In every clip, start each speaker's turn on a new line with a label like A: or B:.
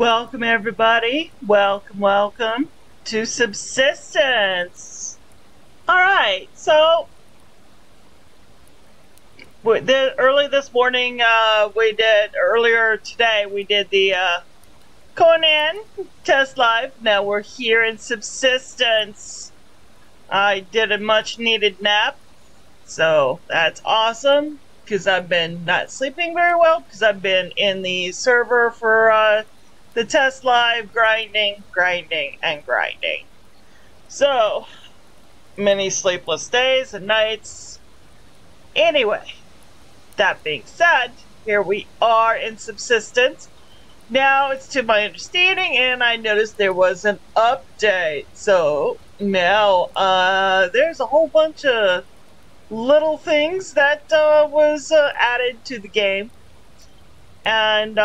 A: Welcome everybody. Welcome to Subsistence. Alright, so early this morning, earlier today, we did the Conan test live. Now we're here in Subsistence. I did a much needed nap, so that's awesome, because I've been not sleeping very well, because I've been in the server for the test live, grinding. So many sleepless days and nights. Anyway, that being said, here we are in Subsistence. Now it's to my understanding, and I noticed there was an update. So now there's a whole bunch of little things that was added to the game, and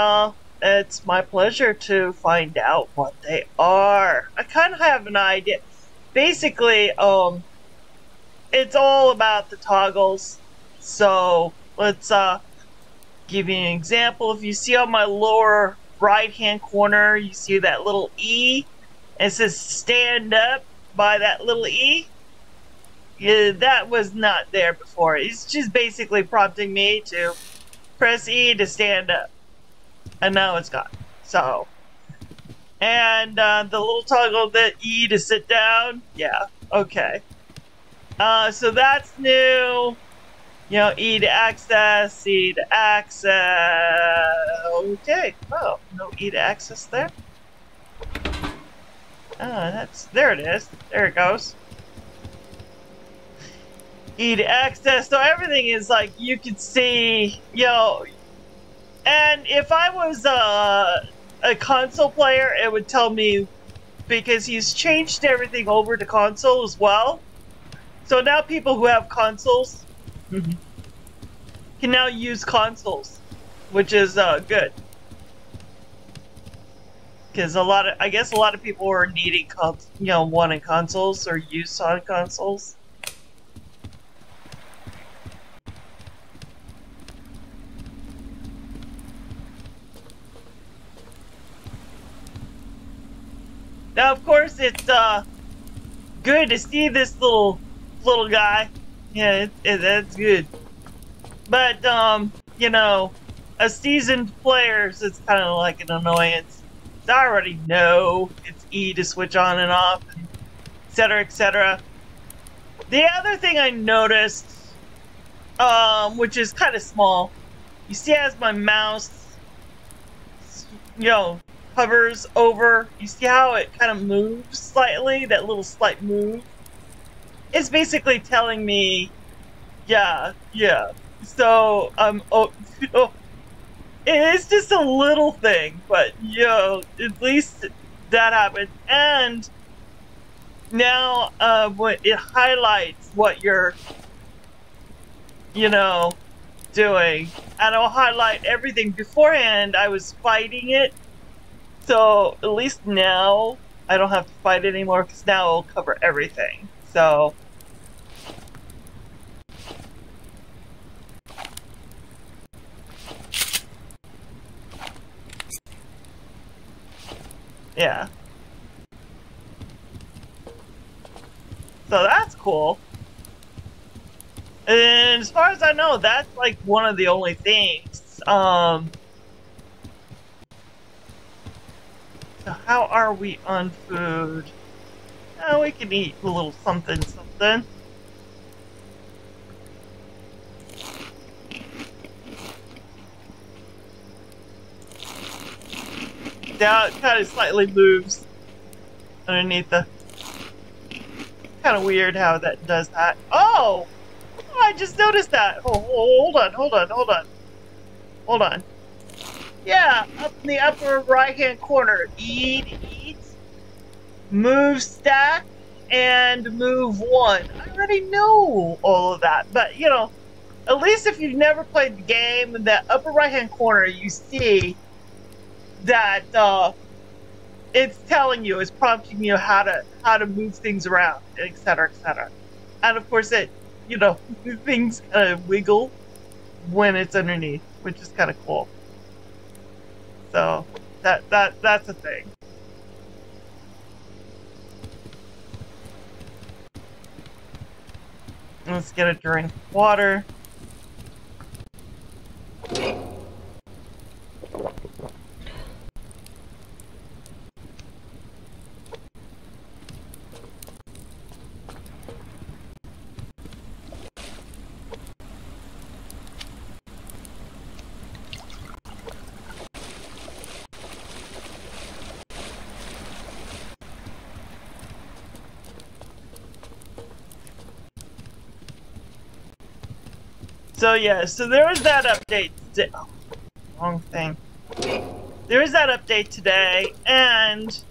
A: it's my pleasure to find out what they are. I kind of have an idea. Basically, it's all about the toggles. So let's give you an example. If you see on my lower right hand corner, you see that little E. It says stand up by that little E. Yeah, that was not there before. It's just basically prompting me to press E to stand up. And now it's gone. So, and the little toggle, that E to sit down, yeah, okay. So that's new. You know, E to access, C to access. Okay. Oh, no E to access there. There it is. There it goes. E to access. So everything is like, you can see, you know. And if I was a console player, it would tell me, because he's changed everything over to console as well. So now people who have consoles can now use consoles, which is good. Because I guess a lot of people are needing, wanting consoles or use on consoles. Now, of course, it's good to see this little guy. Yeah, that's good. But you know, as seasoned players, it's kind of like an annoyance. I already know it's E to switch on and off, and etc., etc. The other thing I noticed, which is kind of small, you see, as my mouse, hovers over, you see how it kind of moves slightly, that little slight move? It's basically telling me, yeah. So, it's just a little thing, but, at least that happened. And now, when it highlights what you're, doing, and it'll highlight everything. Beforehand, I was fighting it. So, at least now, I don't have to fight it anymore, because now it'll cover everything. So, yeah. So that's cool. And as far as I know, that's like one of the only things. So how are we on food? Oh, we can eat a little something. Now it kind of slightly moves underneath the... Kind of weird how that does that. Oh! I just noticed that! Oh, hold on. Yeah, up in the upper right-hand corner. E to eat, move stack, and move one. I already know all of that, but, at least if you've never played the game, in that upper right-hand corner, you see that, it's telling you, it's prompting you how to move things around, etc., etc. And of course it, things kind of wiggle when it's underneath, which is kind of cool. So That's a thing. Let's get a drink of water. So yeah, so there was that update. Oh, wrong thing. There was that update today, and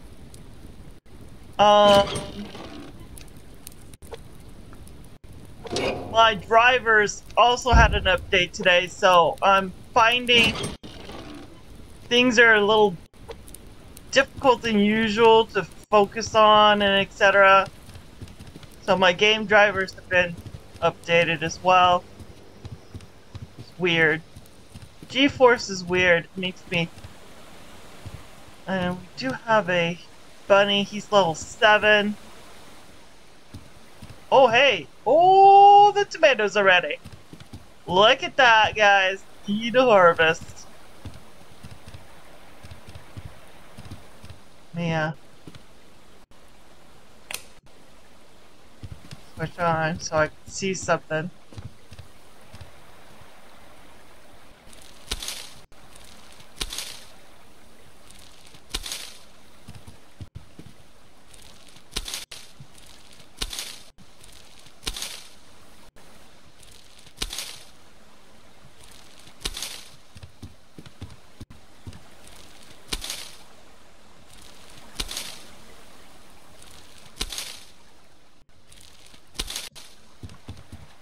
A: my drivers also had an update today, so I'm finding things are a little difficult than usual to focus on and etc. So my game drivers have been updated as well. Weird. GeForce is weird. It makes me... And we do have a bunny. He's level 7. Oh, hey! Oh, the tomatoes are ready. Look at that, guys. Key to harvest. Yeah. Switch on so I can see something.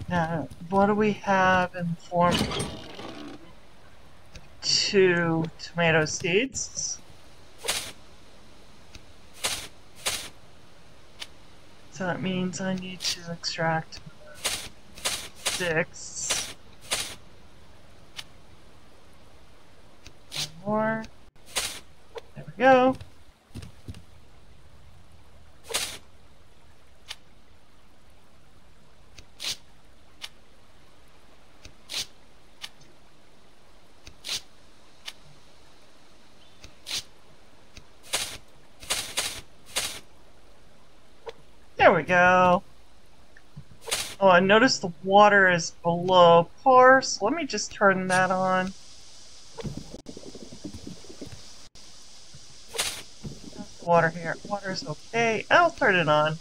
A: Now, what do we have in form? 2 tomato seeds. So that means I need to extract 6. One more. There we go. There we go. Oh, I noticed the water is below par, so let me just turn that on. How's the water here? Water's okay. I'll turn it on.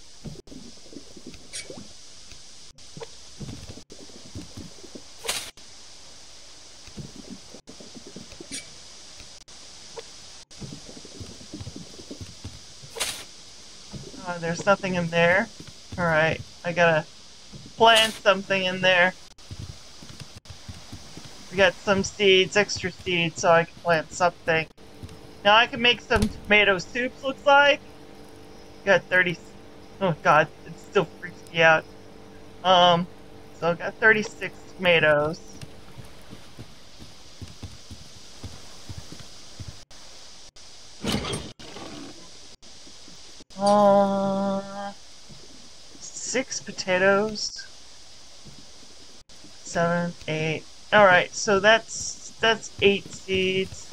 A: Oh, there's nothing in there. Alright, I gotta plant something in there. We got some seeds, extra seeds, so I can plant something. Now I can make some tomato soups, looks like. Got 30... Oh god, it still freaks me out. So I got 36 tomatoes. Uh, 6 potatoes. 7, 8. Alright, so that's 8 seeds.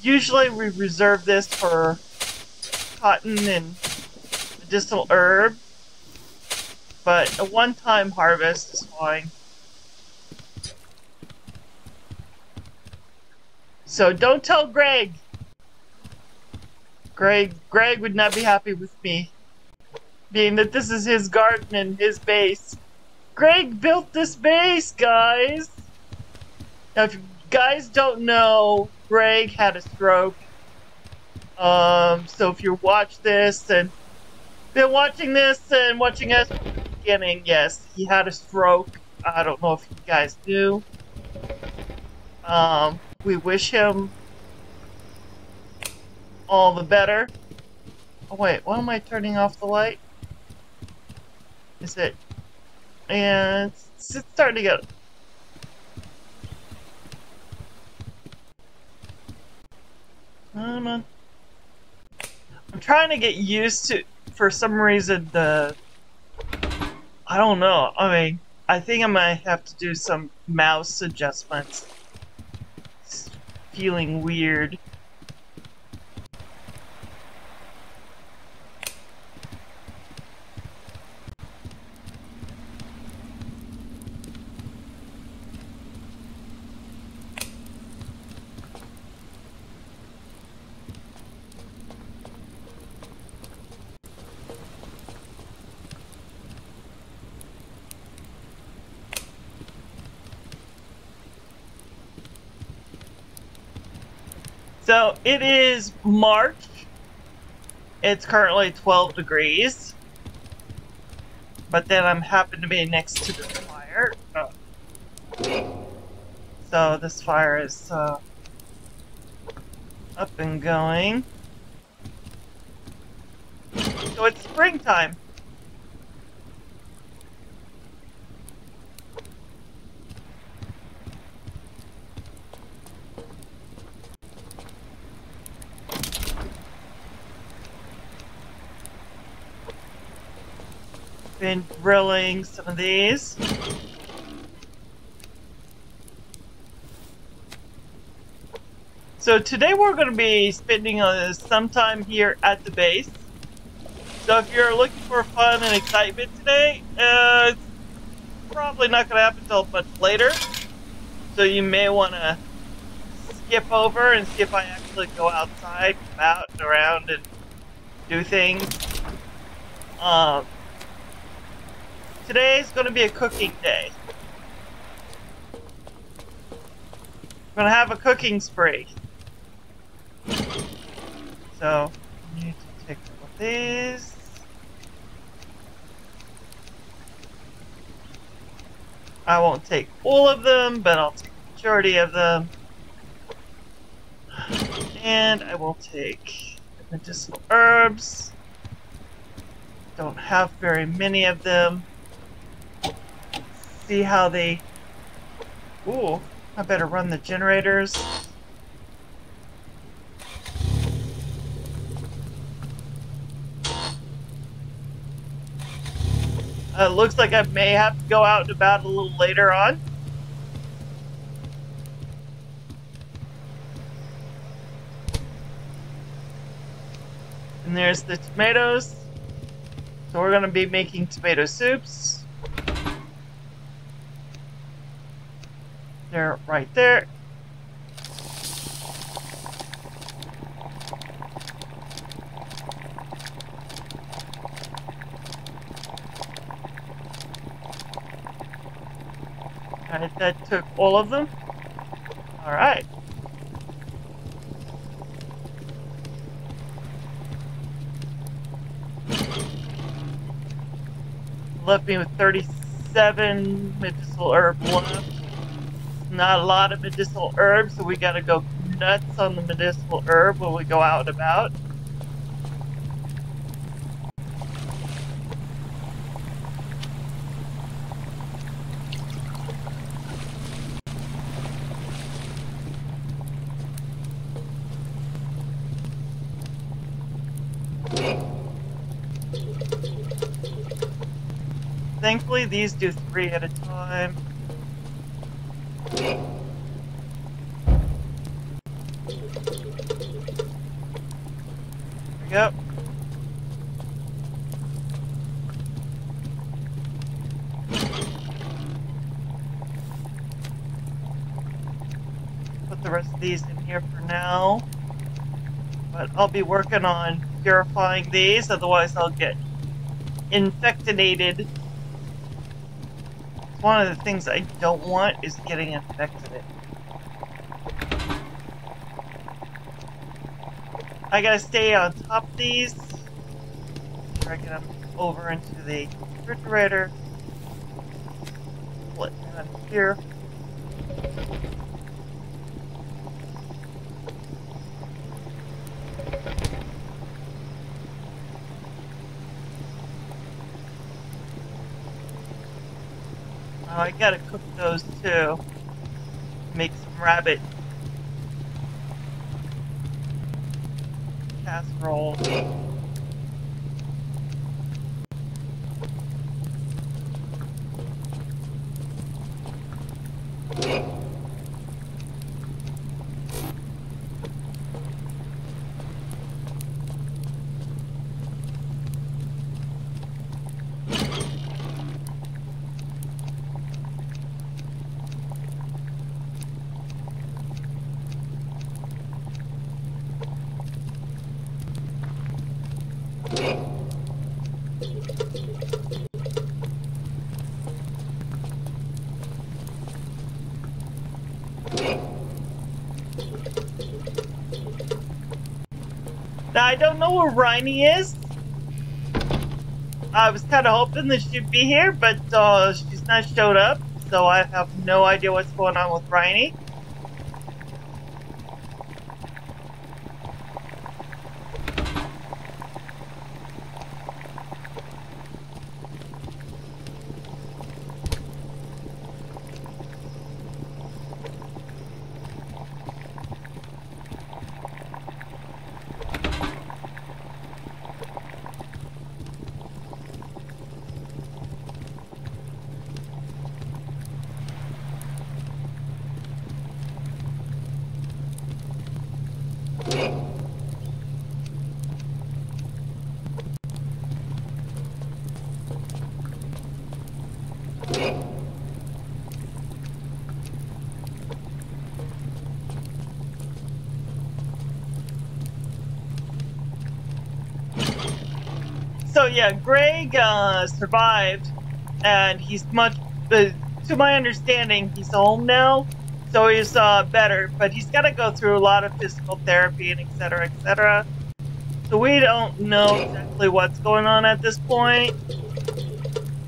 A: Usually we reserve this for cotton and medicinal herb, but a one-time harvest is fine. So don't tell Greg! Greg would not be happy with me, being that this is his garden and his base. Greg built this base, guys! Now, if you guys don't know, Greg had a stroke. So if you watch this and been watching this and watching us from the beginning, yes, he had a stroke. I don't know if you guys knew. We wish him all the better. Oh wait, why am I turning off the light? Is it? And it's starting to get... Come on. I'm trying to get used to, for some reason, I don't know. I mean, I think I might have to do some mouse adjustments. It's feeling weird. So it is March. It's currently 12 degrees. But then I'm happen to be next to the fire. So this fire is up and going. So it's springtime. Been grilling some of these. So today we're going to be spending some time here at the base. So if you're looking for fun and excitement today, it's probably not going to happen until much later. So you may want to skip over and see if I actually go outside, come out and around and do things. Today's going to be a cooking day. I'm going to have a cooking spree. So, I need to take all of these. I won't take all of them, but I'll take the majority of them. And I will take the medicinal herbs. Don't have very many of them. See how they... Ooh, I better run the generators. Looks like I may have to go out and about a little later on. And there's the tomatoes. So we're going to be making tomato soups. They're right there. Alright, that took all of them. Alright. Left me with 37 medicinal herbs left. Not a lot of medicinal herbs, so we gotta go nuts on the medicinal herb when we go out and about. Thankfully, these do 3 at a time. There we go. Put the rest of these in here for now. But I'll be working on purifying these, otherwise I'll get infectinated. One of the things I don't want is getting infected. I gotta stay on top of these. I get them over into the refrigerator. Pull it down here. Oh, I gotta cook those too. Make some rabbit. casserole. Now, I don't know where Rhiney is. I was kind of hoping that she'd be here, but she's not showed up, so I have no idea what's going on with Rhiney. So yeah, Greg survived, and he's much, to my understanding, he's home now, so he's better, but he's got to go through a lot of physical therapy and etc., etc. So we don't know exactly what's going on at this point.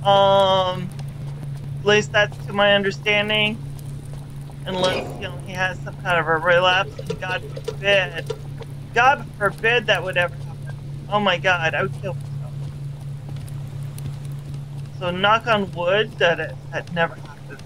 A: At least that's to my understanding. Unless, you know, he has some kind of a relapse, and God forbid that would ever happen. Oh my God, I would kill myself. So knock on wood that that never happens.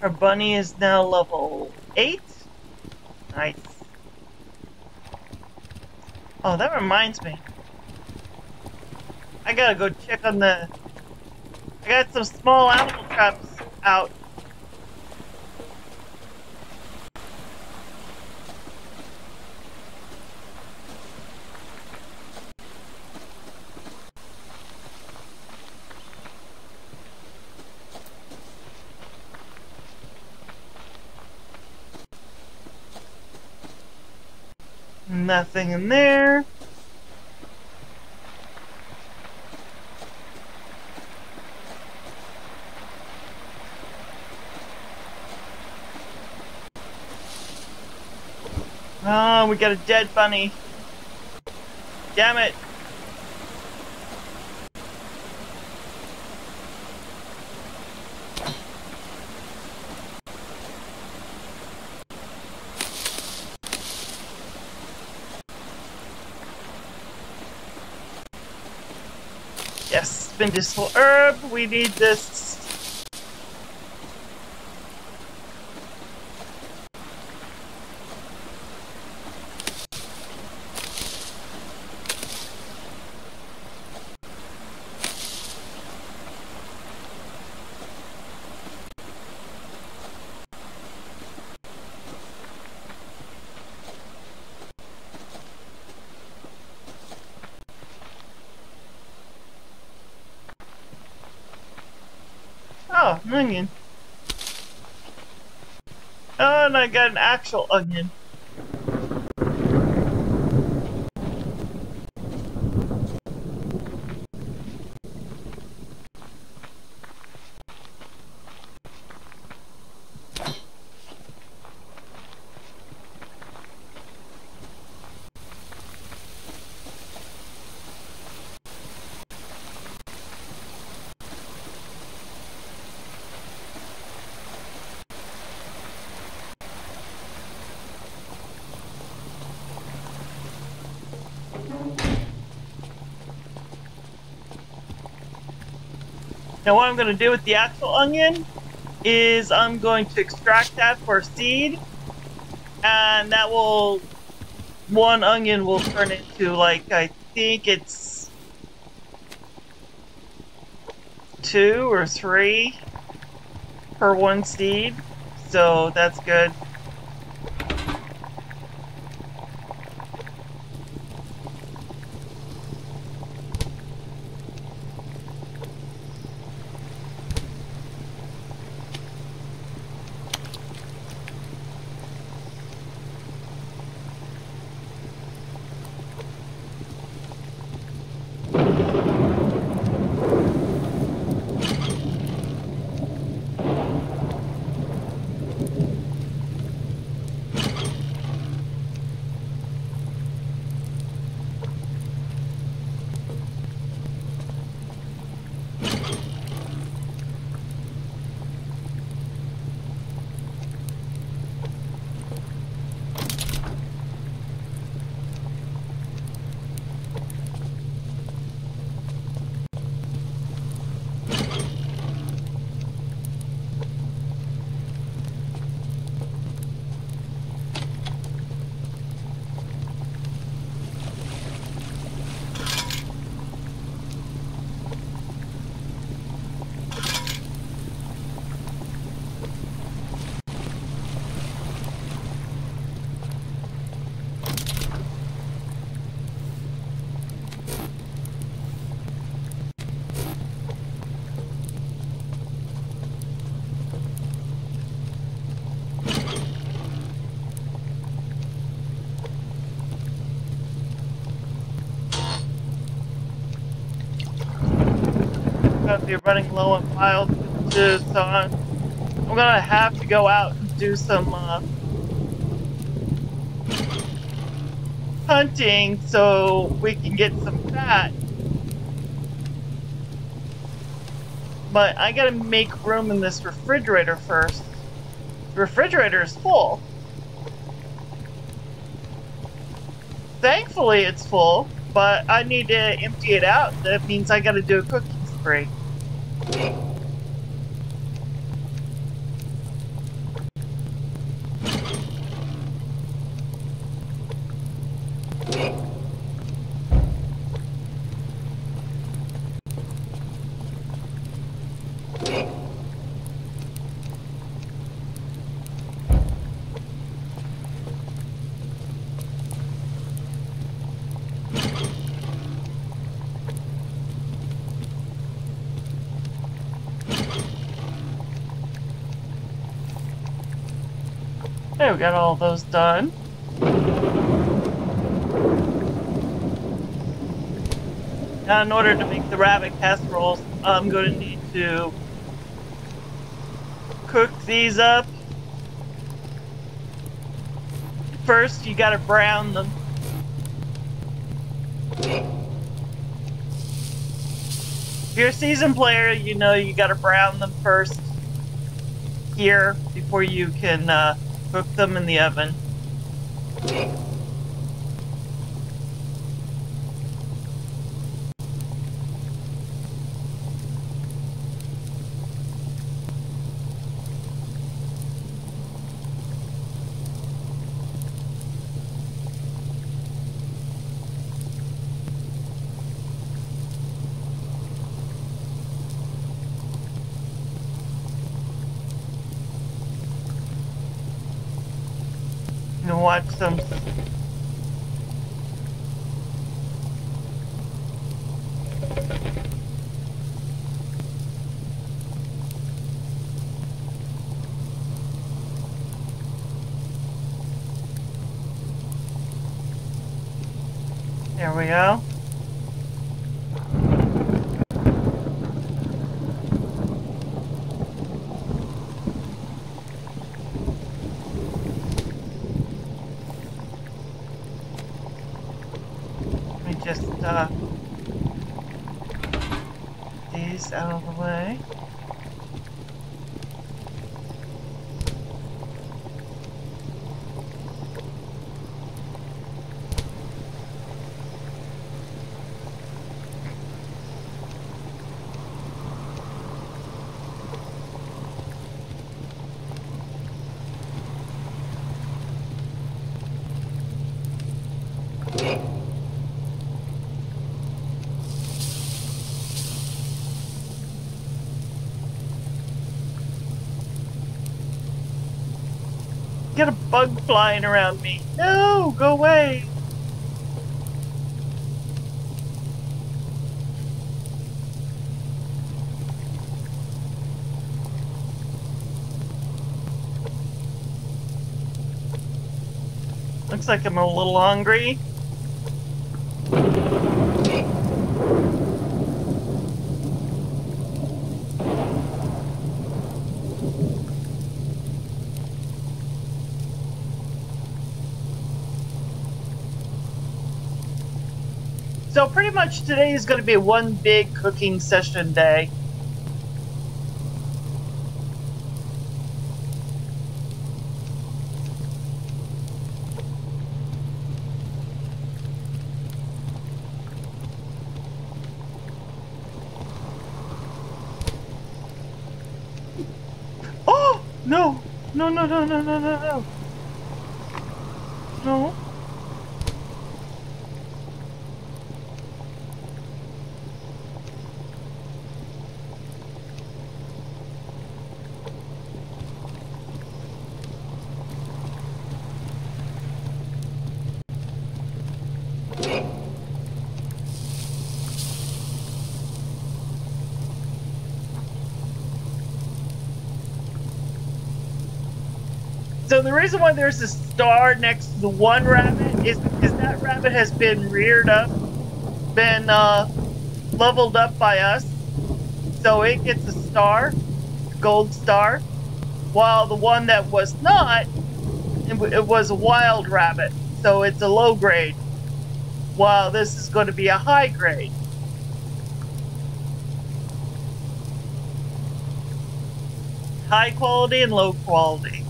A: Our bunny is now level 8. Nice. Oh, that reminds me. I gotta go check on I got some small animal traps out. Nothing in there. Oh, we got a dead bunny. Damn it. Yes, medicinal herb. We need this. Oh, an onion. Oh, and I got an actual onion. Now what I'm going to do with the actual onion is I'm going to extract that for seed, and that will, one onion will turn into, like, I think it's 2 or 3 per one seed, so that's good. Going to be running low on files too, so I'm gonna have to go out and do some hunting so we can get some fat. But I gotta make room in this refrigerator first. The refrigerator is full. Thankfully it's full, but I need to empty it out. That means I gotta do a cooking spree. Okay, we got all those done. Now, in order to make the rabbit casseroles, I'm going to need to cook these up. First, you gotta brown them. If you're a seasoned player, you know you gotta brown them first here before you can cook them in the oven. And watch them. There we go. Let me just these out of the way. Get a bug flying around me. No, go away. Looks like I'm a little hungry. So pretty much today is going to be one big cooking session day. Oh! No! No, no, no, no, no, no, no. No. So the reason why there's a star next to the one rabbit is because that rabbit has been reared up, been leveled up by us. So it gets a star, gold star, while the one that was not, it was a wild rabbit. So it's a low grade, while this is going to be a high grade. High quality and low quality.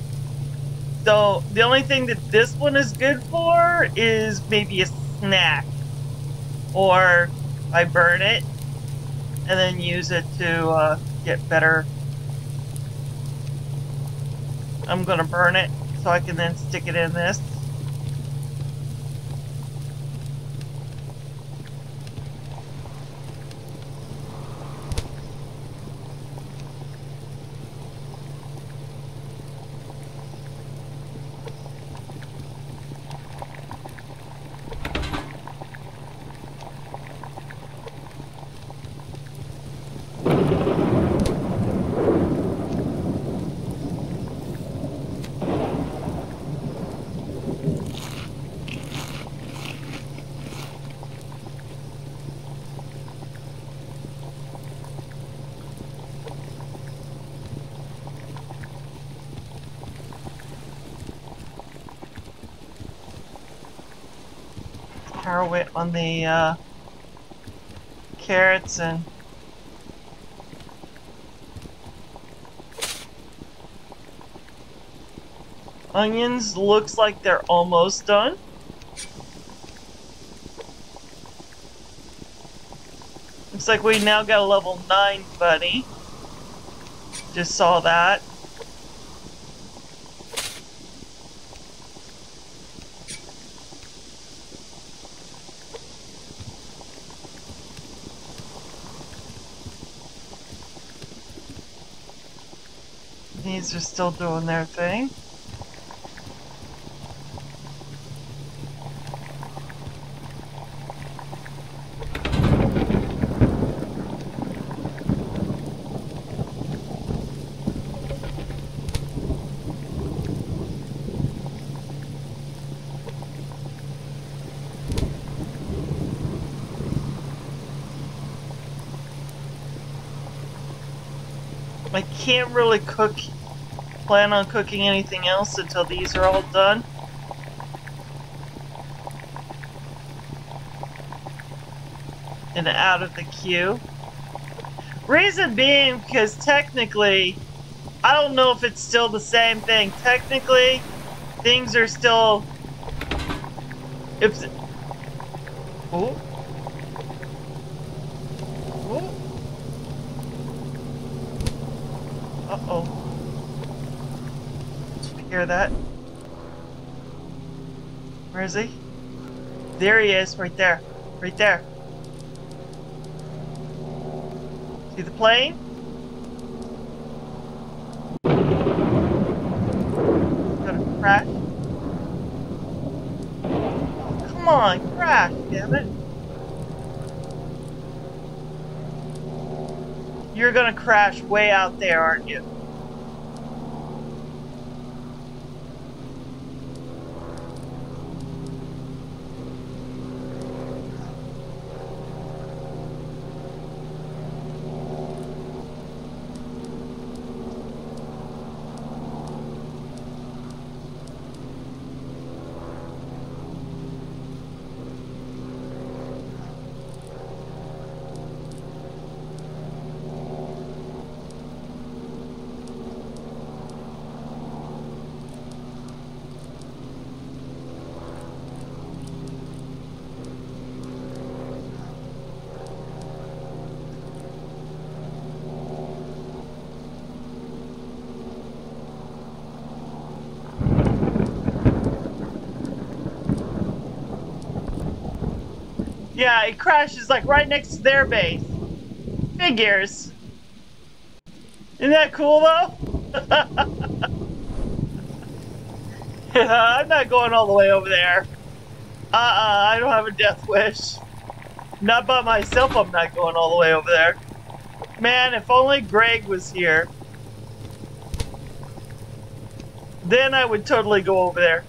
A: So the only thing that this one is good for is maybe a snack. Or I burn it and then use it to get better. I'm gonna burn it so I can then stick it in this. Harrow it on the carrots and onions. Looks like they're almost done. Looks like we now got a level 9 bunny. Just saw that. These are still doing their thing. I can't really plan on cooking anything else until these are all done. And out of the queue. Reason being, because technically, I don't know if it's still the same thing. Technically, things are still... Oh. Oh. Uh-oh. I hear that. Where is he? There he is, right there. Right there. See the plane? Gonna crash. Oh, come on, crash, damn it. You're gonna crash way out there, aren't you? Yeah, it crashes like right next to their base. Figures. Isn't that cool though? I'm not going all the way over there. I don't have a death wish. Not by myself, I'm not going all the way over there. Man, if only Greg was here. Then I would totally go over there.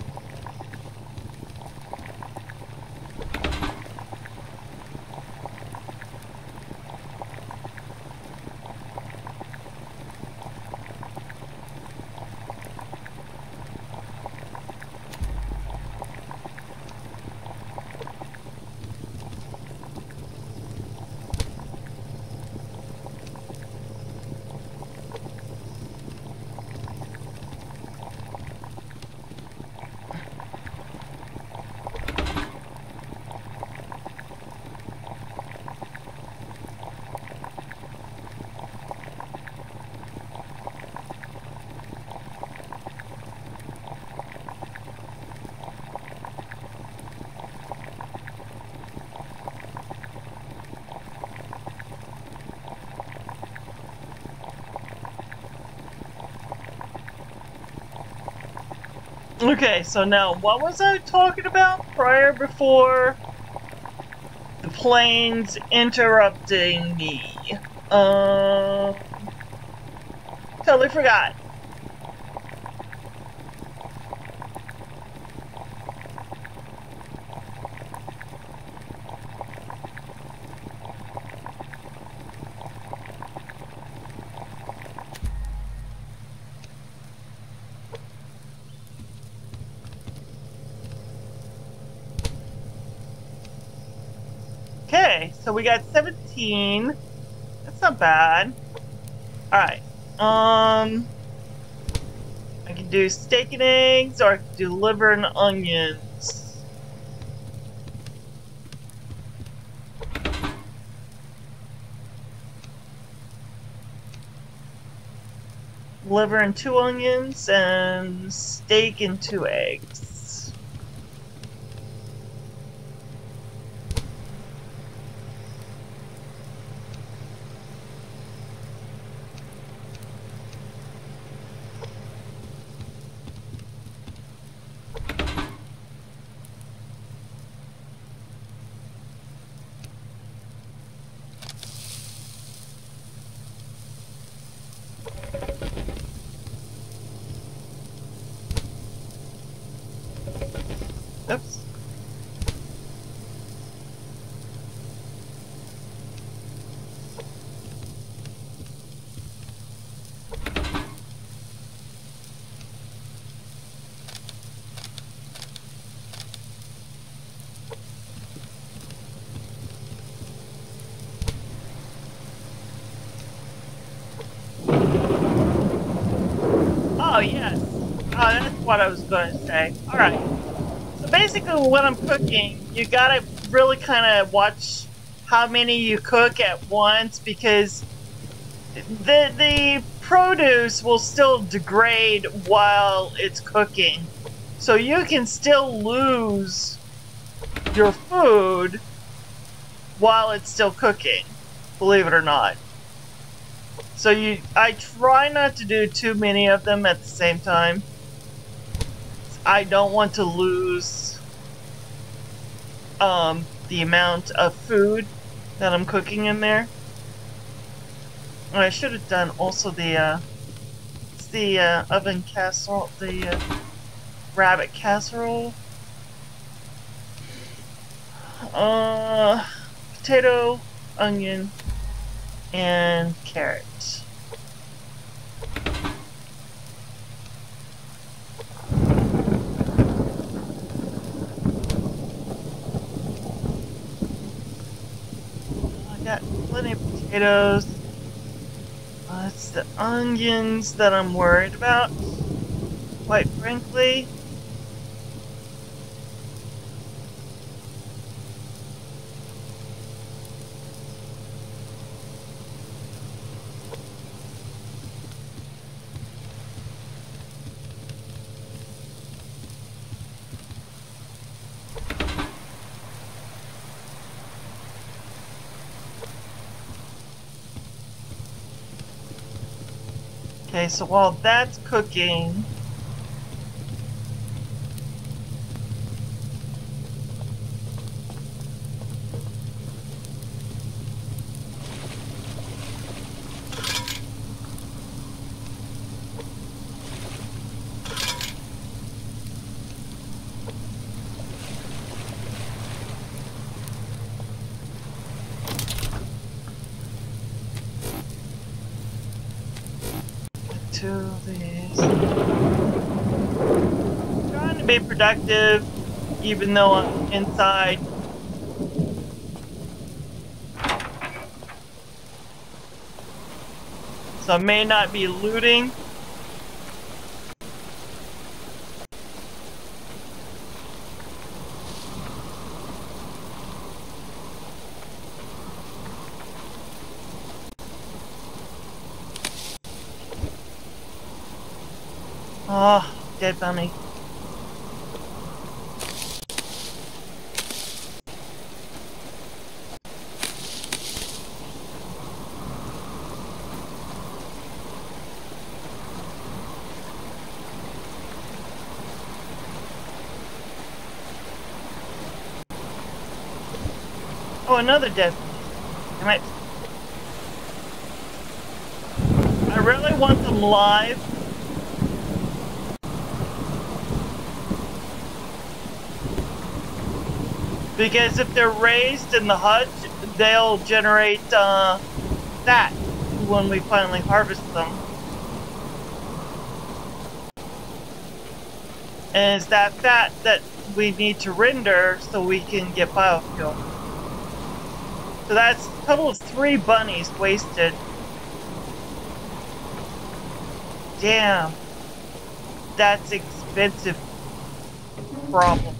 A: Okay, so now what was I talking about before the planes interrupting me? Totally forgot. Okay, so we got 17. That's not bad. Alright. I can do steak and eggs, or I can do liver and onions. Liver and 2 onions, and steak and 2 eggs. what I was going to say. Alright. So basically when I'm cooking, you gotta really kind of watch how many you cook at once, because the produce will still degrade while it's cooking. So you can still lose your food while it's still cooking, believe it or not. So I try not to do too many of them at the same time. I don't want to lose the amount of food that I'm cooking in there. And I should have done also the oven casserole, the rabbit casserole. Potato, onion, and carrot. I got plenty of potatoes. It's the onions that I'm worried about, quite frankly. Okay, so while that's cooking, two of these. Trying to be productive, even though I'm inside. So I may not be looting. Oh, dead bunny. Oh, another dead bunny. Damn it. I really want them live. Because if they're raised in the hutch, they'll generate fat when we finally harvest them. And it's that fat that we need to render so we can get biofuel. So that's a total of 3 bunnies wasted. Damn. That's expensive problem.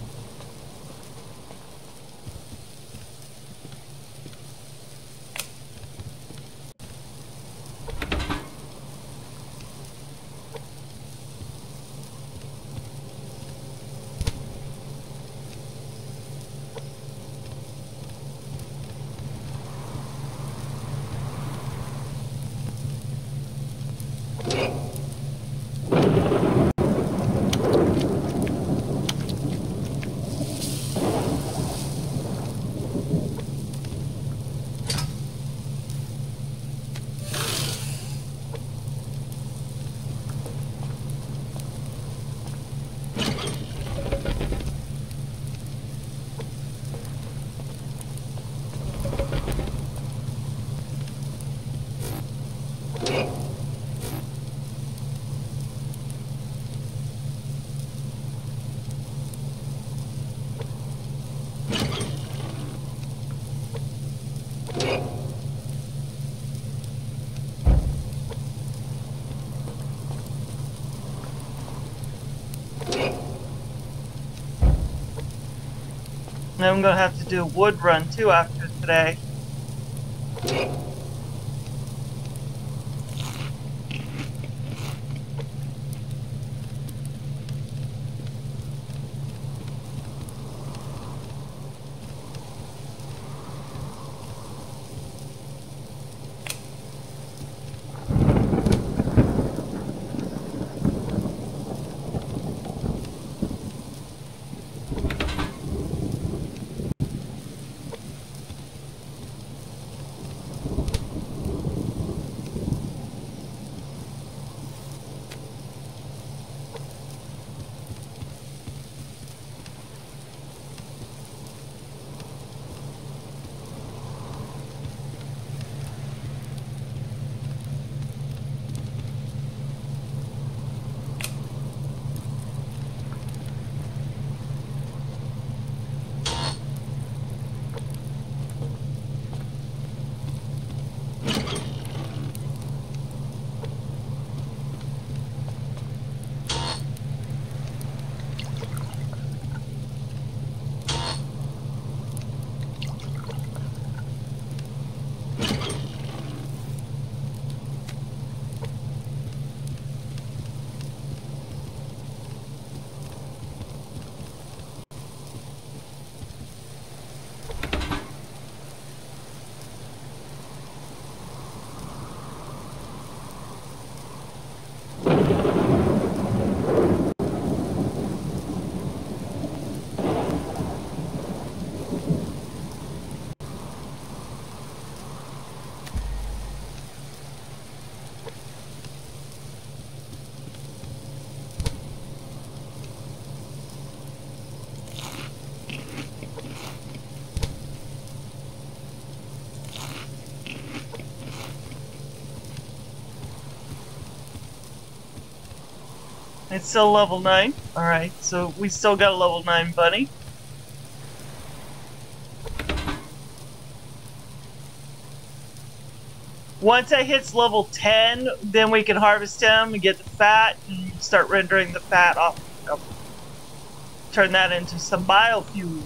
A: And I'm gonna have to do a wood run too after today. It's still level 9. Alright, so we still got a level 9 bunny. Once it hits level 10, then we can harvest him and get the fat and start rendering the fat off. Turn that into some biofuel.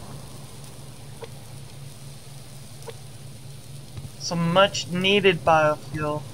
A: Some much needed biofuel.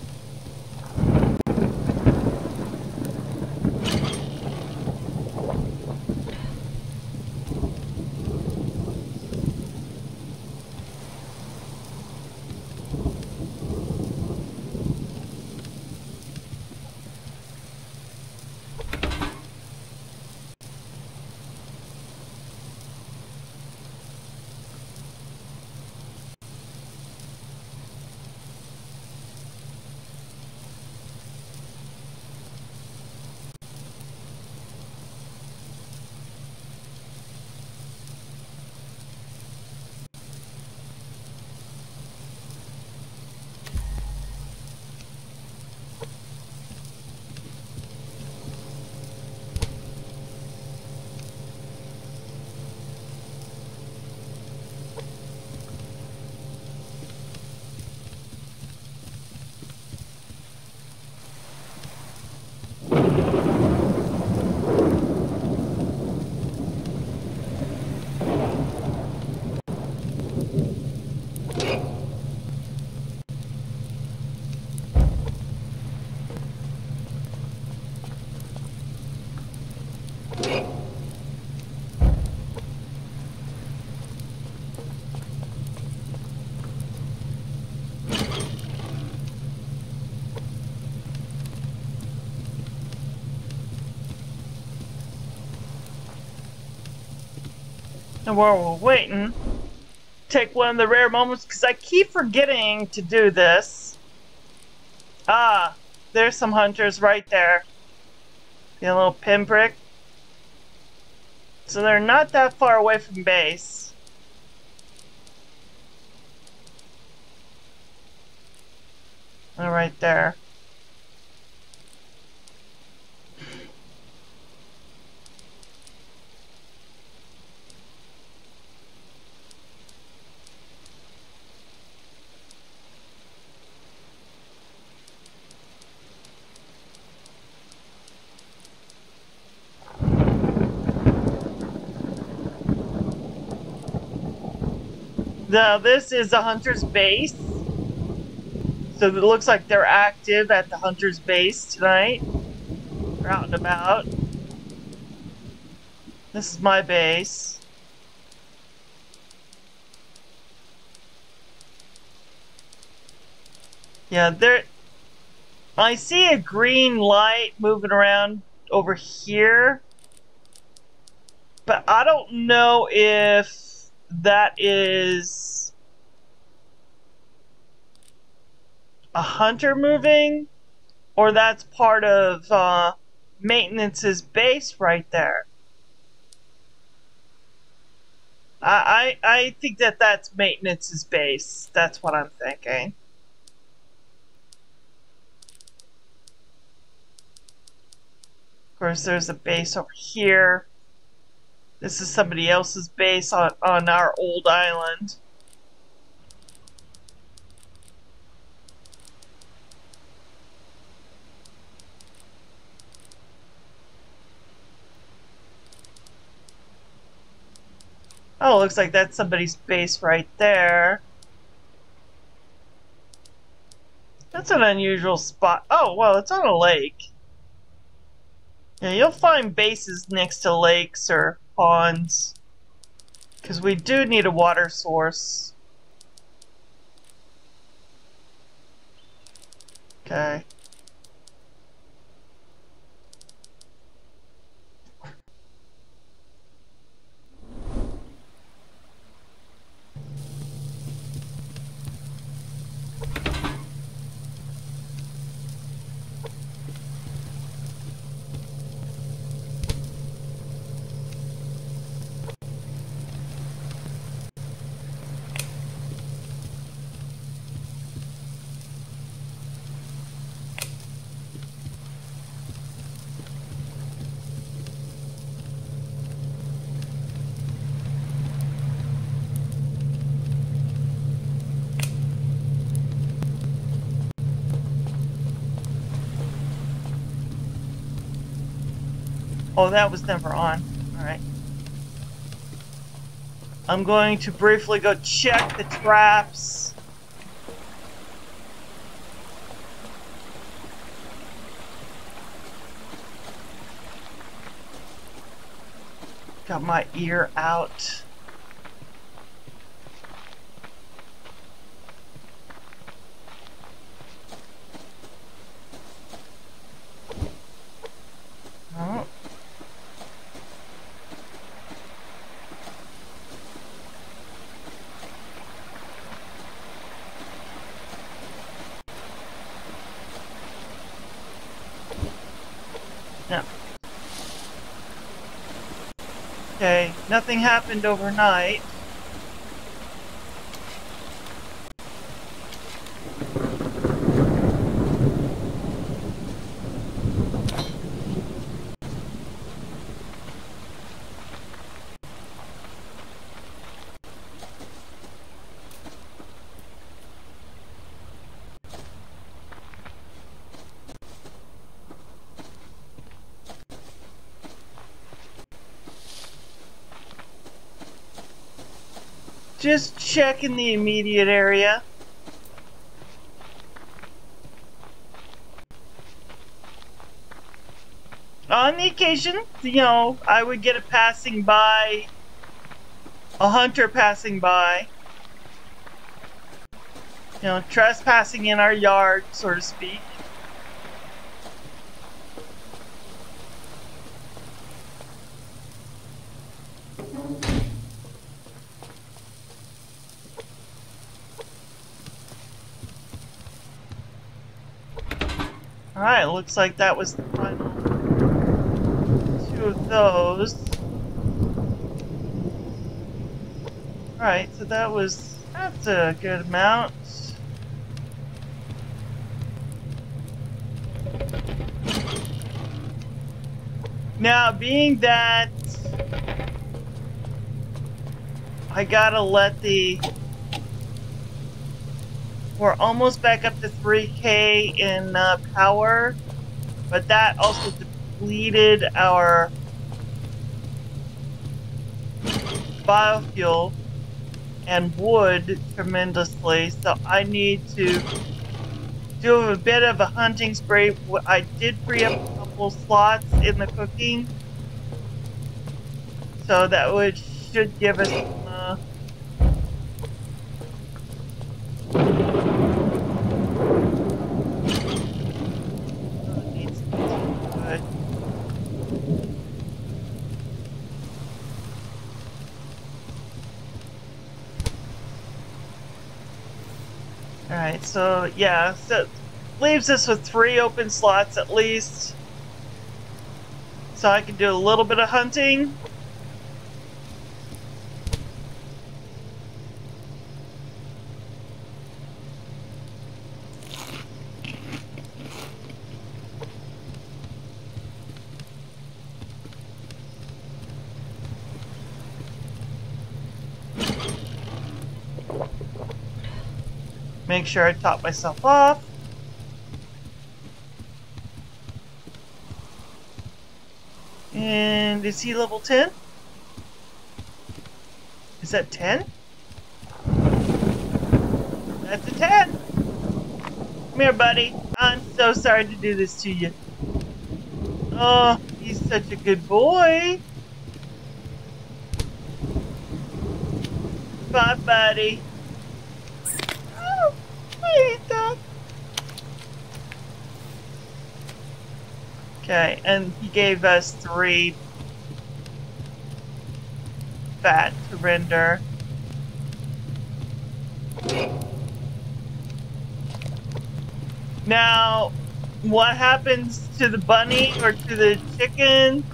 A: And while we're waiting, take one of the rare moments, because I keep forgetting to do this. Ah, there's some hunters right there. See a little pinprick? So they're not that far away from base. They're right there. Now, this is a hunter's base. So it looks like they're active at the hunter's base tonight. They're out and about. This is my base. Yeah, there. I see a green light moving around over here. But I don't know if that is a hunter moving or that's part of maintenance's base right there. I think that that's maintenance's base. That's what I'm thinking. Of course, there's a base over here. This is somebody else's base on our old island. Oh, looks like that's somebody's base right there. That's an unusual spot. Oh, well, it's on a lake. Yeah, you'll find bases next to lakes or ponds. Because we do need a water source. Okay. Oh, that was never on. Alright. I'm going to briefly go check the traps. Got my ear out. Oh. No. Okay, nothing happened overnight. Just check in the immediate area. On the occasion, you know, I would get a passing by, a hunter passing by. You know, trespassing in our yard, so to speak. Alright, looks like that was the final two of those. Alright, so that's a good amount. Now, being that I gotta let we're almost back up to 3K in power, but that also depleted our biofuel. and wood tremendously, so I need to do a bit of a hunting spree. I did free up a couple slots in the cooking, so that should give us needs to be good. Alright, so yeah, so leaves us with 3 open slots at least. So I can do a little bit of hunting. Make sure I top myself off. And is he level 10? Is that 10? That's a 10. Come here, buddy. I'm so sorry to do this to you. Oh, he's such a good boy. Bye, buddy. Oh, I hate that. Okay, and he gave us 3 fat to render. Now, what happens to the bunny or to the chicken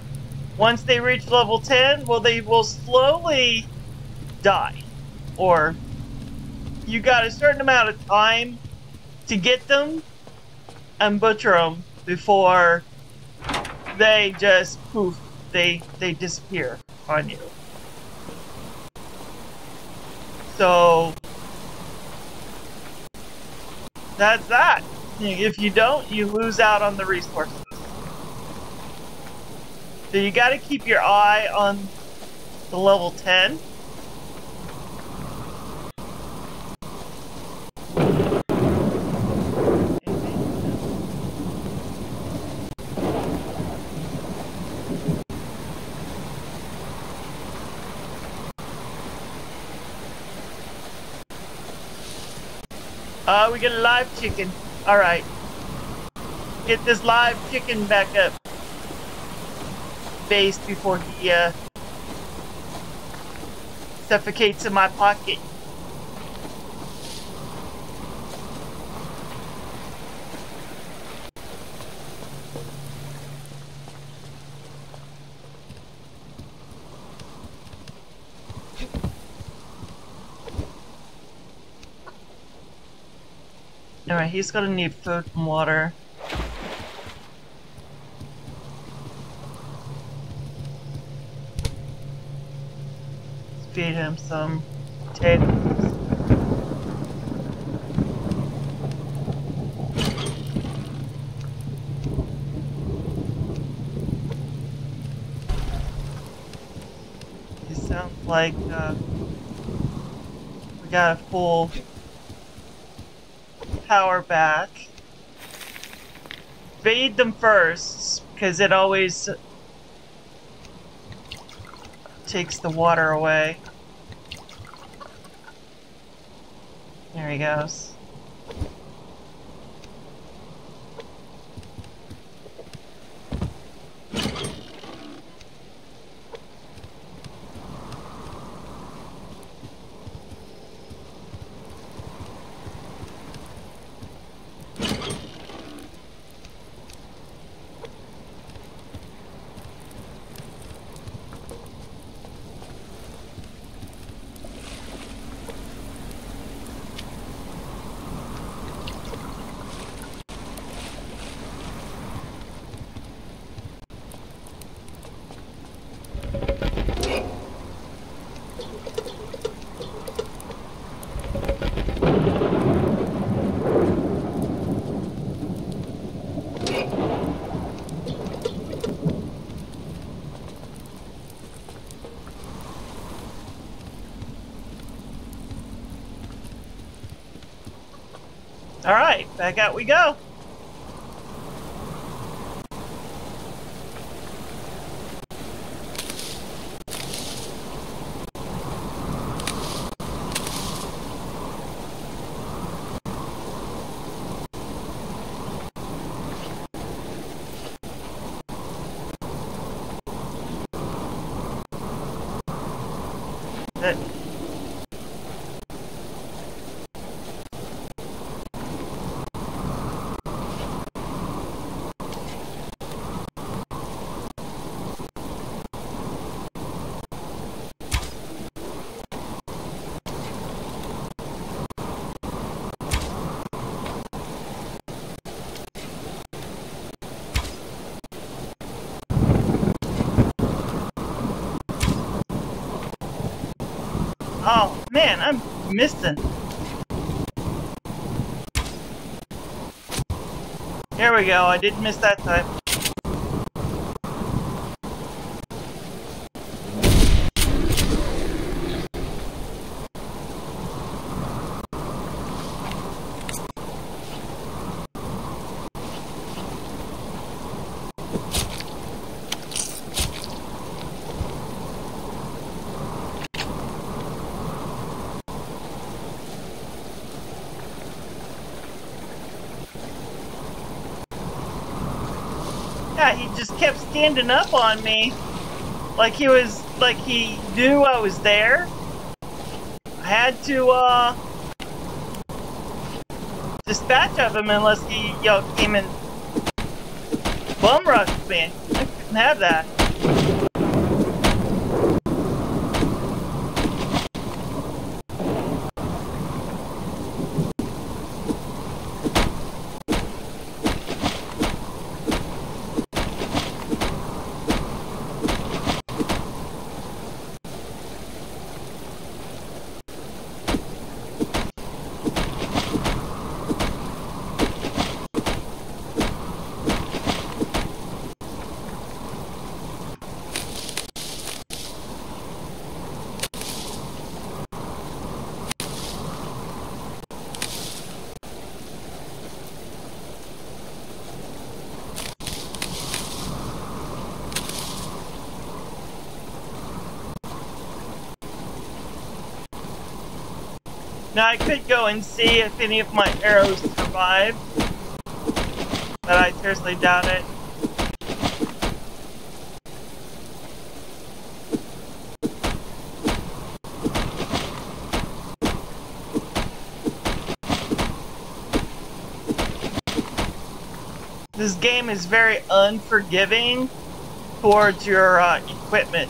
A: once they reach level 10? Well, they will slowly die. Or you got a certain amount of time to get them and butcher them before they just poof, they disappear on you. So that's that. If you don't, you lose out on the resources. So you got to keep your eye on the level 10. We get a live chicken. Alright. Get this live chicken back up. Base before he suffocates in my pocket. Alright, he's gonna need food and water. Let's feed him some potatoes. It sounds like we got a full power back. Feed them first, because it always takes the water away. There he goes. Alright, back out we go. Oh man, I'm missing. Here we go, I didn't miss that time. Yeah, he just kept standing up on me. Like he knew I was there. I had to, dispatch of him unless he, came and bum rushed me. I couldn't have that. Now I could go and see if any of my arrows survive, but I seriously doubt it. This game is very unforgiving towards your equipment.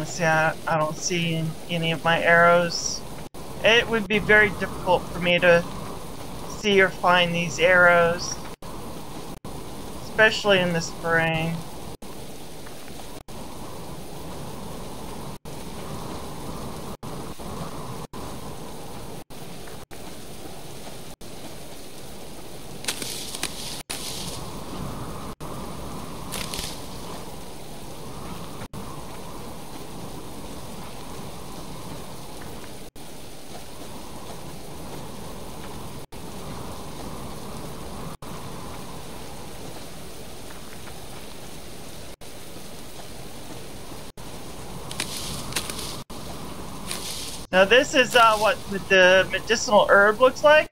A: See, I don't see any of my arrows. It would be very difficult for me to see or find these arrows, especially in the spring. Now this is what the medicinal herb looks like.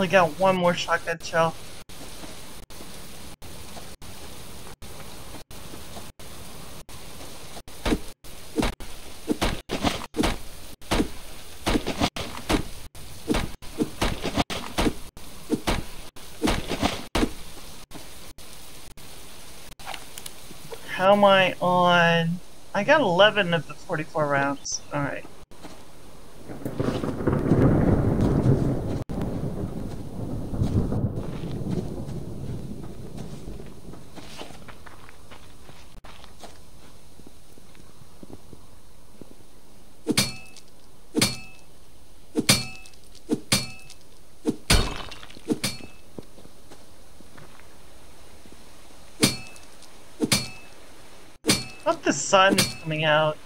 A: only got one more shotgun shell. How am I on? I got 11 of the 44 rounds. Alright. But the sun is coming out.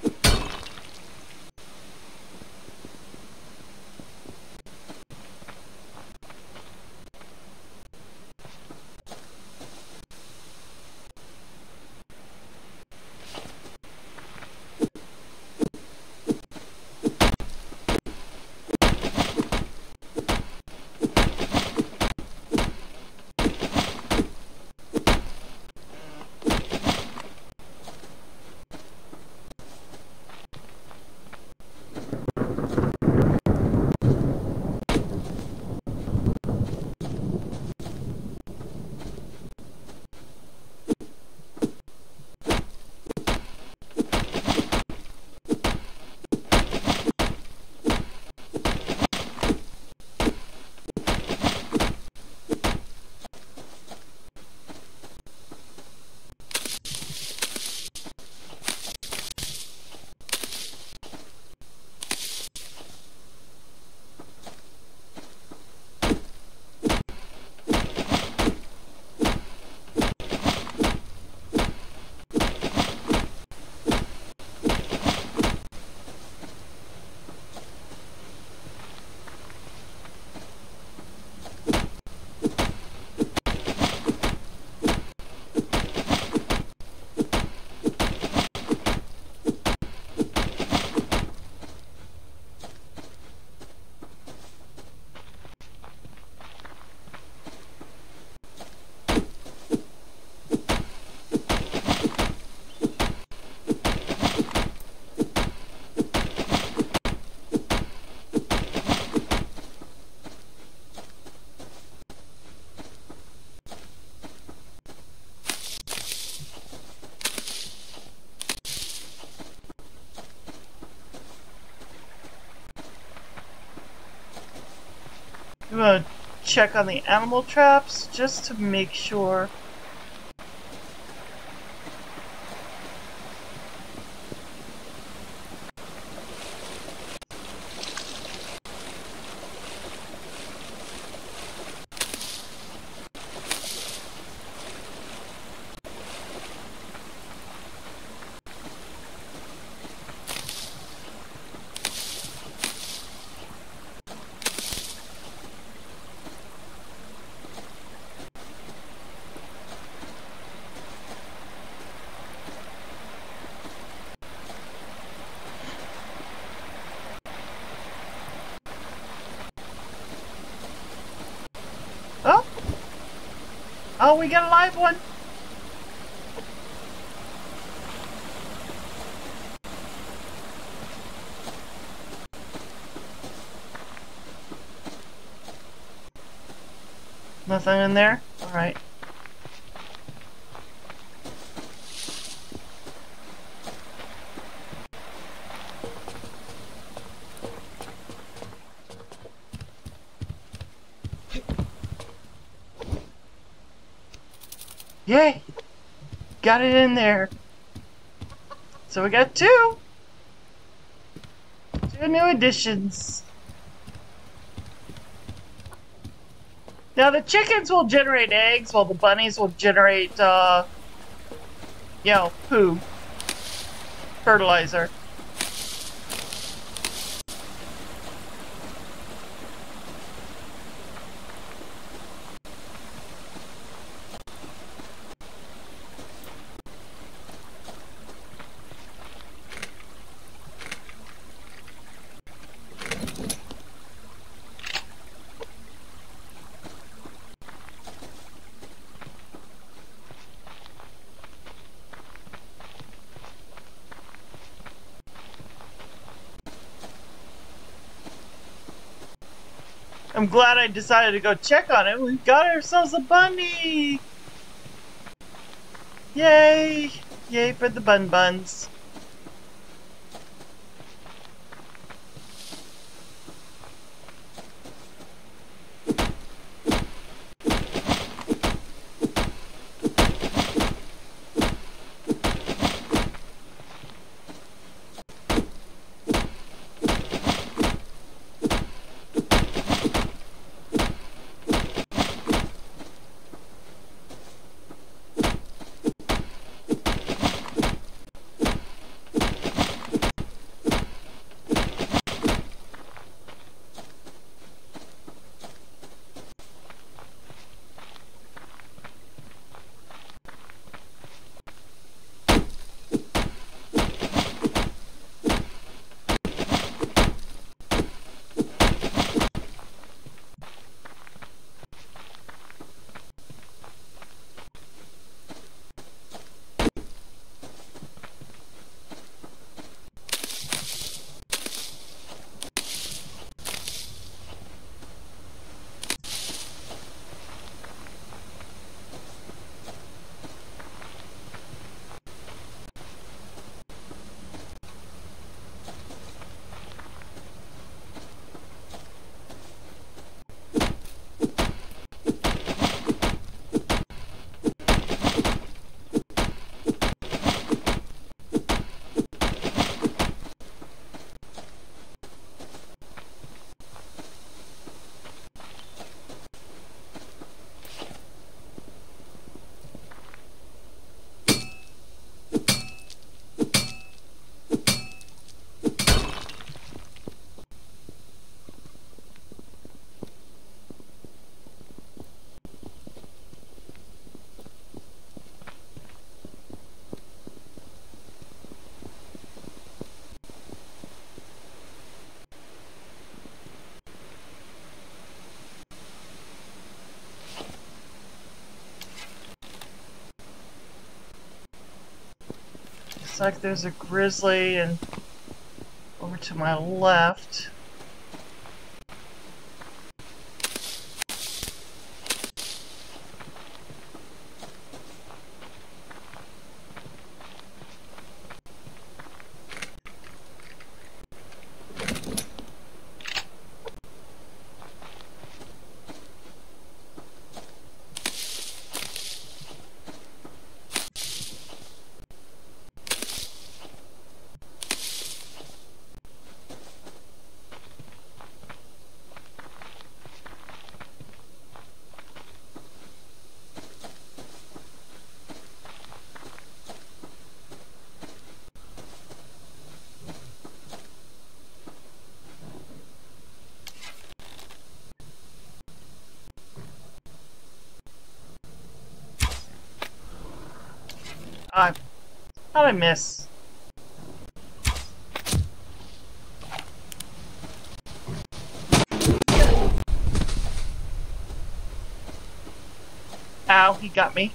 A: I'm gonna check on the animal traps just to make sure. Oh! Oh, we got a live one! Nothing in there? Alright. Yay! Got it in there. So we got two new additions. Now the chickens will generate eggs while the bunnies will generate, you know, poo. Fertilizer. I'm glad I decided to go check on it. We've got ourselves a bunny! Yay! Yay for the bun buns. Looks like there's a grizzly and over to my left. How'd I miss? Ow, he got me.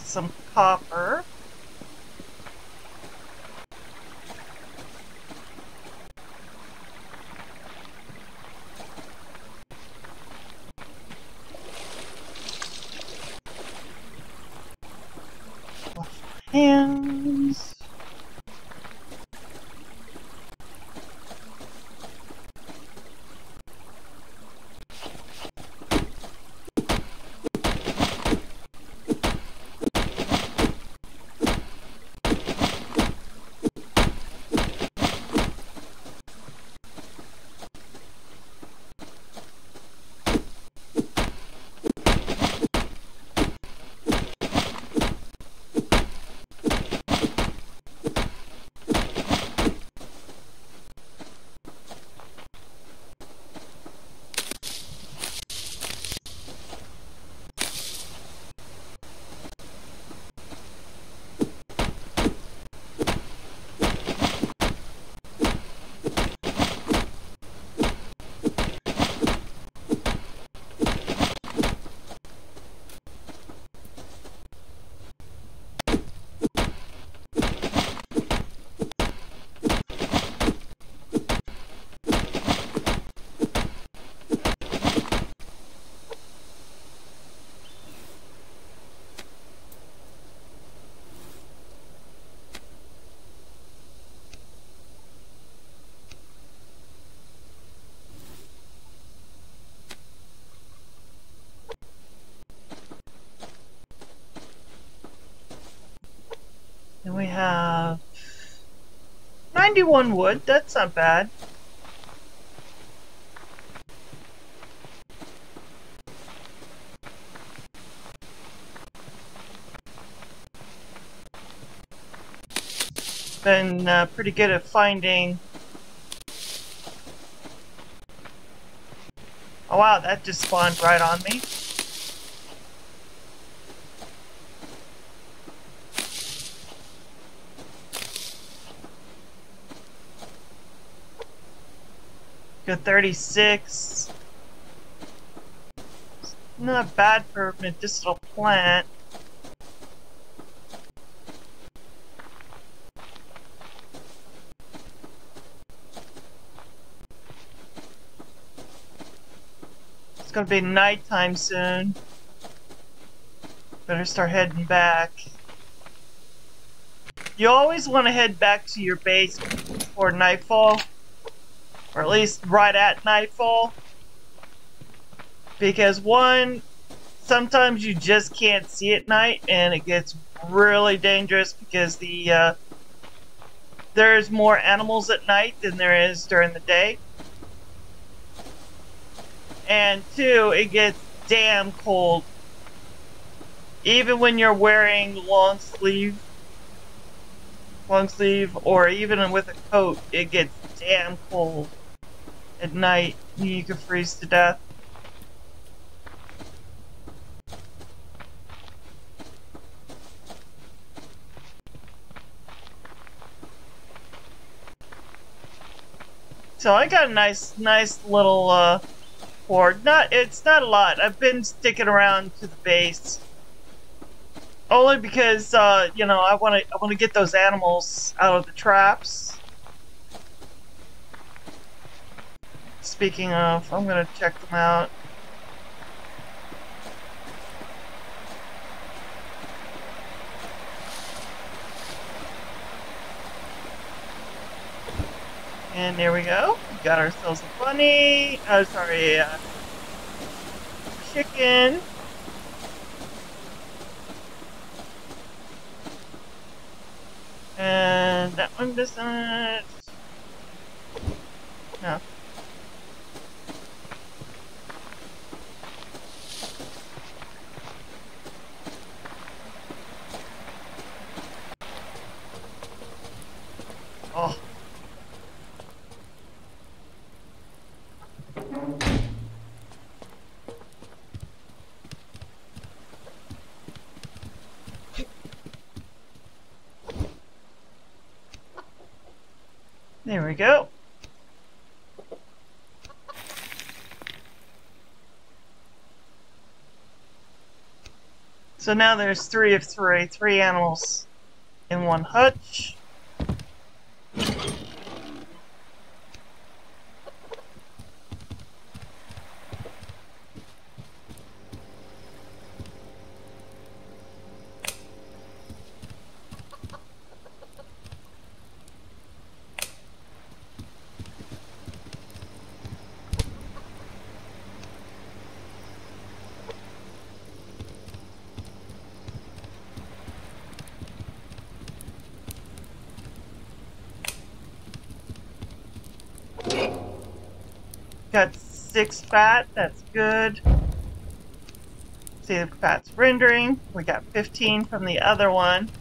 A: Some copper. Hands. 91 wood, that's not bad. Been pretty good at finding. Oh wow, that just spawned right on me. Good 36. Not bad for a medicinal plant. It's gonna be nighttime soon. Better start heading back. You always want to head back to your base before nightfall. Or at least right at nightfall. Because one, sometimes you just can't see at night and it gets really dangerous because there's more animals at night than there is during the day. And two, it gets damn cold. Even when you're wearing long sleeve or even with a coat, it gets damn cold at night. You can freeze to death. So I got a nice little hoard. It's not a lot. I've been sticking around to the base only because you know, I want to get those animals out of the traps. Speaking of, I'm gonna check them out. And there we go. We got ourselves a bunny. Oh, sorry, chicken. And that one doesn't. No. Oh. There we go. So now there's three animals in one hutch. Got 6 fat, that's good. See if fat's rendering. We got 15 from the other one.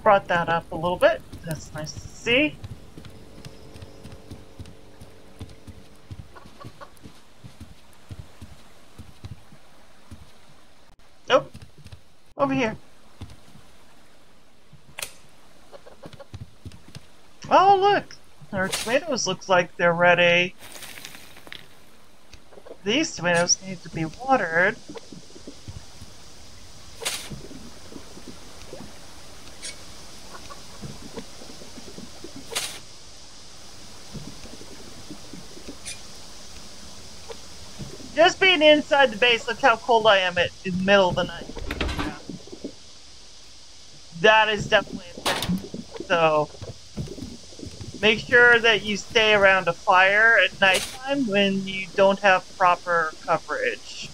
A: brought that up a little bit. That's nice to see. Oh, over here. Oh, look! Our tomatoes looks like they're ready. These tomatoes need to be watered. Just being inside the base, look how cold I am in the middle of the night. Yeah. That is definitely a thing. So, make sure that you stay around a fire at nighttime when you don't have proper coverage.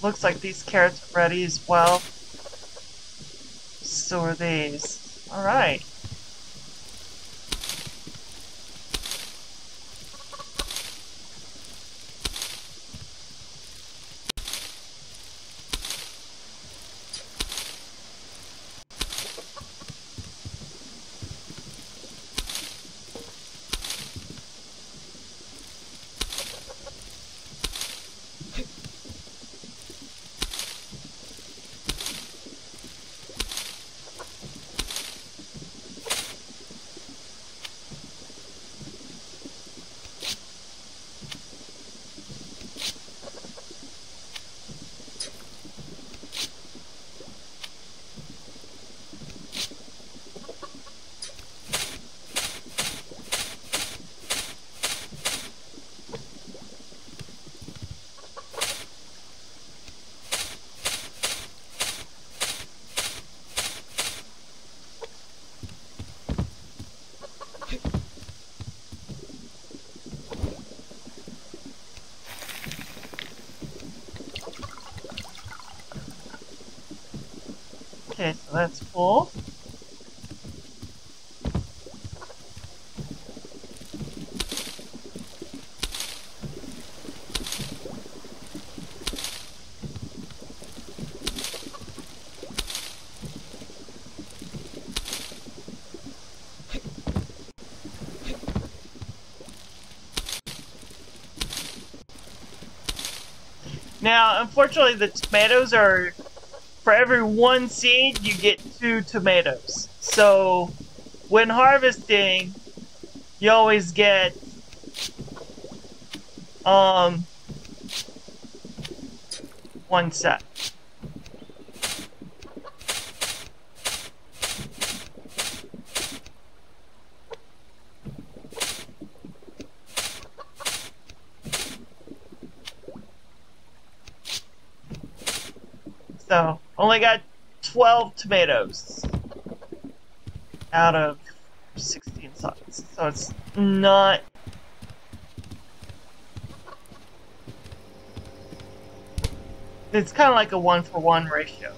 A: Looks like these carrots are ready as well. So are these. Alright. Okay, so that's full. Now, unfortunately, the tomatoes are, for every one seed, you get 2 tomatoes. So, when harvesting, you always get, one set. So, only got 12 tomatoes out of 16 sides. So it's not... It's kind of like a 1-for-1 ratio.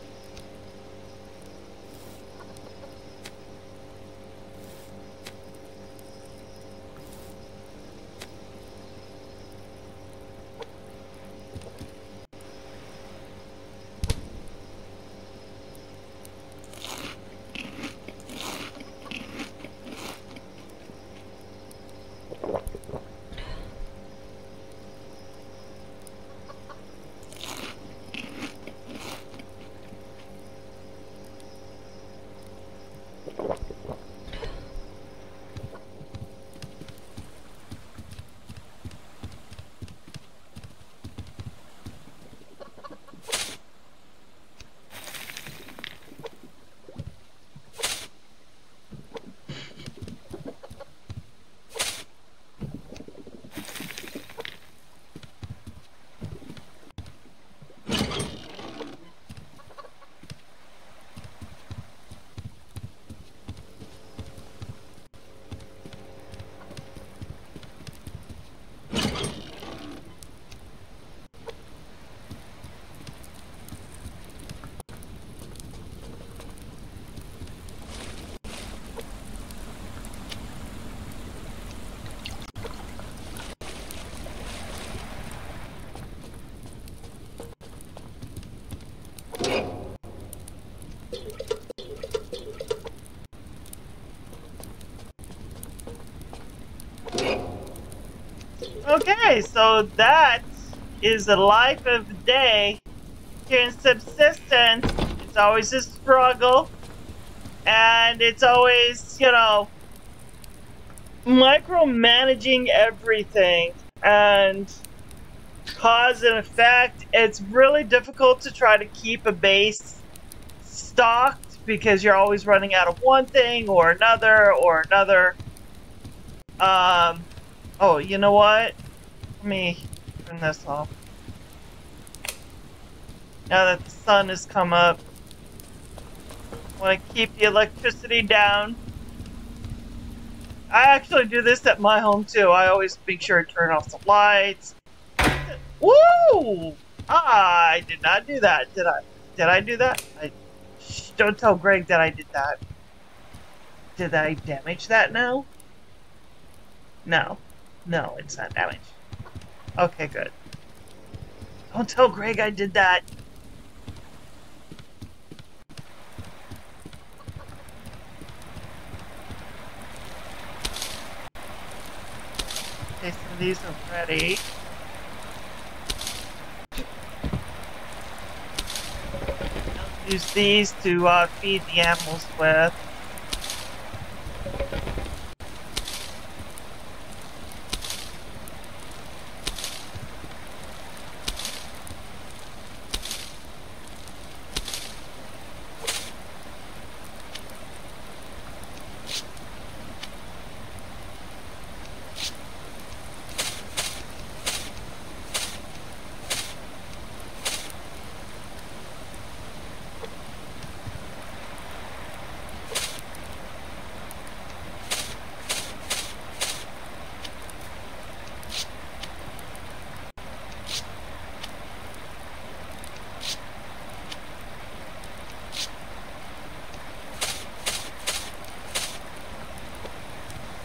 A: Okay, so that is the life of the day here in Subsistence. It's always a struggle, and it's always, you know, micromanaging everything and cause and effect. It's really difficult to try to keep a base stocked because you're always running out of one thing or another or another. Oh, you know what? Let me turn this off. Now that the sun has come up, I want to keep the electricity down. I actually do this at my home too. I always make sure to turn off the lights. Woo! I did not do that, did I? Did I do that? Shh, don't tell Greg that I did that. Did I damage that now? No. No, it's not damaged. Okay, good. Don't tell Greg I did that. Okay, so these are ready. I'll use these to feed the animals with.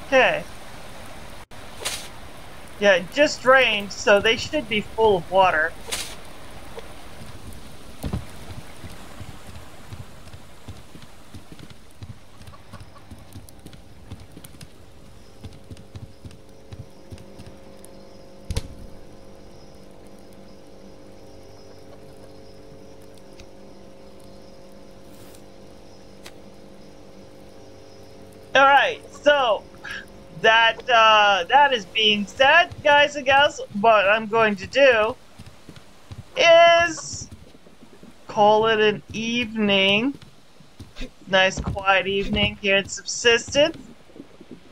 A: Okay. Yeah, it just rained, so they should be full of water. Alright, so that is being said, guys and gals, what I'm going to do is call it an evening. Nice quiet evening here in Subsistence.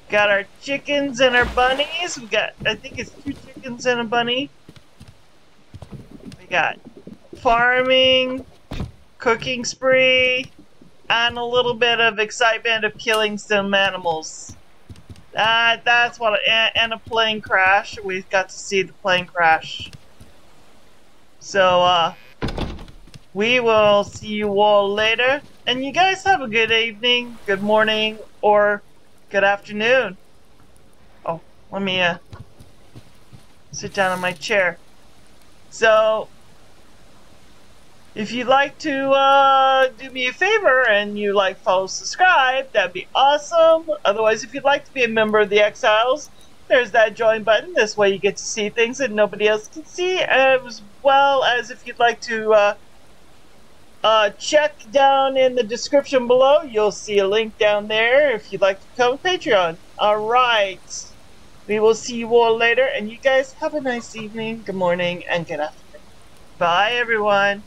A: Got our chickens and our bunnies. We got, I think it's 2 chickens and a bunny. We got farming, cooking spree, and a little bit of excitement of killing some animals. That's what, and a plane crash. We got to see the plane crash. So, we will see you all later. And you guys have a good evening, good morning, or good afternoon. Oh, let me, sit down in my chair. So, if you'd like to do me a favor and you like, follow, subscribe, that'd be awesome. Otherwise, if you'd like to be a member of the Exiles, there's that join button. This way you get to see things that nobody else can see, as well as if you'd like to check down in the description below, you'll see a link down there if you'd like to become a Patreon. Alright, we will see you all later, and you guys have a nice evening, good morning, and good afternoon. Bye, everyone.